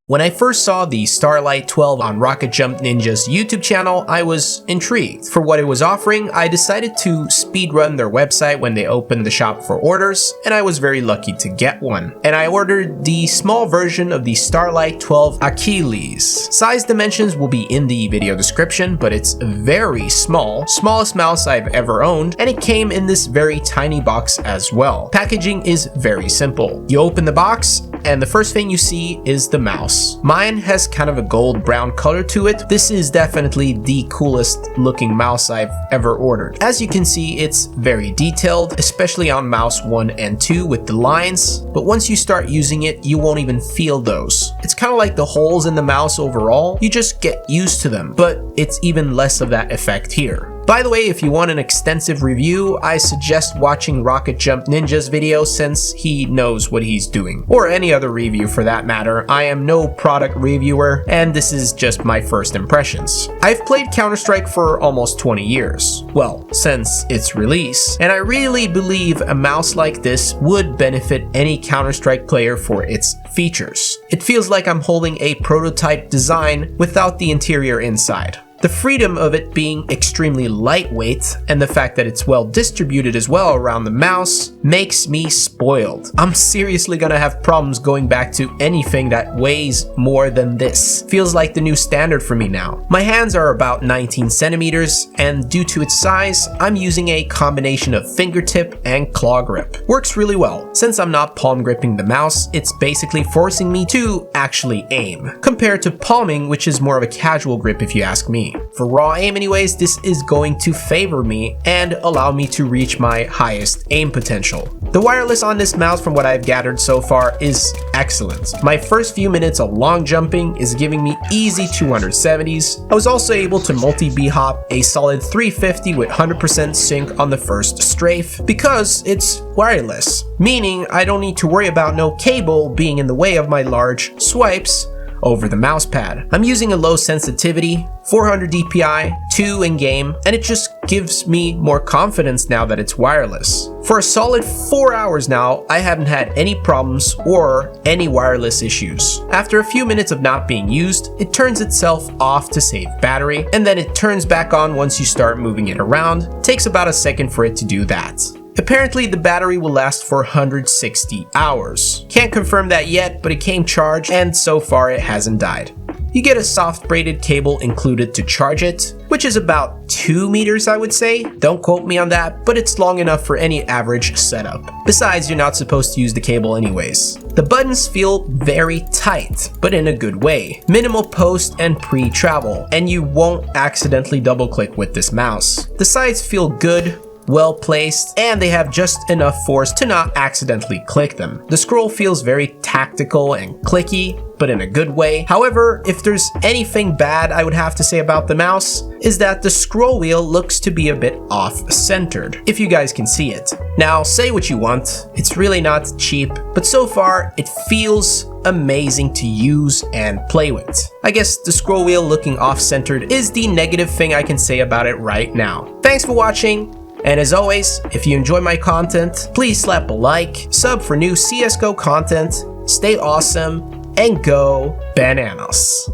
When I first saw the Starlight-12 on Rocket Jump Ninja's YouTube channel, I was intrigued. For what it was offering, I decided to speedrun their website when they opened the shop for orders, and I was very lucky to get one. And I ordered the small version of the Starlight-12 Achilles. Size dimensions will be in the video description, but it's very small, smallest mouse I've ever owned, and it came in this very tiny box as well. Packaging is very simple. You open the box, and the first thing you see is the mouse. Mine has kind of a gold brown color to it. This is definitely the coolest looking mouse I've ever ordered. As you can see, it's very detailed, especially on mouse 1 and 2 with the lines, but once you start using it, you won't even feel those. It's kind of like the holes in the mouse overall, you just get used to them, but it's even less of that effect here. By the way, if you want an extensive review, I suggest watching Rocket Jump Ninja's video since he knows what he's doing. Or any other review for that matter. I am no product reviewer, and this is just my first impressions. I've played Counter-Strike for almost 20 years. Well, since its release. And I really believe a mouse like this would benefit any Counter-Strike player for its features. It feels like I'm holding a prototype design without the interior inside. The freedom of it being extremely lightweight and the fact that it's well distributed as well around the mouse makes me spoiled. I'm seriously gonna have problems going back to anything that weighs more than this. Feels like the new standard for me now. My hands are about 19 centimeters, and due to its size, I'm using a combination of fingertip and claw grip. Works really well. Since I'm not palm gripping the mouse, it's basically forcing me to actually aim, compared to palming, which is more of a casual grip if you ask me. For raw aim anyways, this is going to favor me and allow me to reach my highest aim potential. The wireless on this mouse, from what I've gathered so far, is excellent. My first few minutes of long jumping is giving me easy 270s. I was also able to multi-B-hop a solid 350 with 100% sync on the first strafe because it's wireless, meaning I don't need to worry about no cable being in the way of my large swipes over the mouse pad. I'm using a low sensitivity, 400 DPI, 2 in game, and it just gives me more confidence now that it's wireless. For a solid 4 hours now, I haven't had any problems or any wireless issues. After a few minutes of not being used, it turns itself off to save battery, and then it turns back on once you start moving it around. It takes about a second for it to do that. Apparently, the battery will last for 160 hours. Can't confirm that yet, but it came charged, and so far it hasn't died. You get a soft braided cable included to charge it, which is about 2 meters I would say. Don't quote me on that, but it's long enough for any average setup. Besides, you're not supposed to use the cable anyways. The buttons feel very tight, but in a good way. Minimal post and pre-travel, and you won't accidentally double click with this mouse. The sides feel good, well placed, and they have just enough force to not accidentally click them. The scroll feels very tactical and clicky, but in a good way. However, if there's anything bad I would have to say about the mouse, is that the scroll wheel looks to be a bit off-centered, if you guys can see it. Now, say what you want, it's really not cheap, but so far it feels amazing to use and play with. I guess the scroll wheel looking off-centered is the negative thing I can say about it right now. Thanks for watching. And as always, if you enjoy my content, please slap a like, sub for new CSGO content, stay awesome, and go bananas.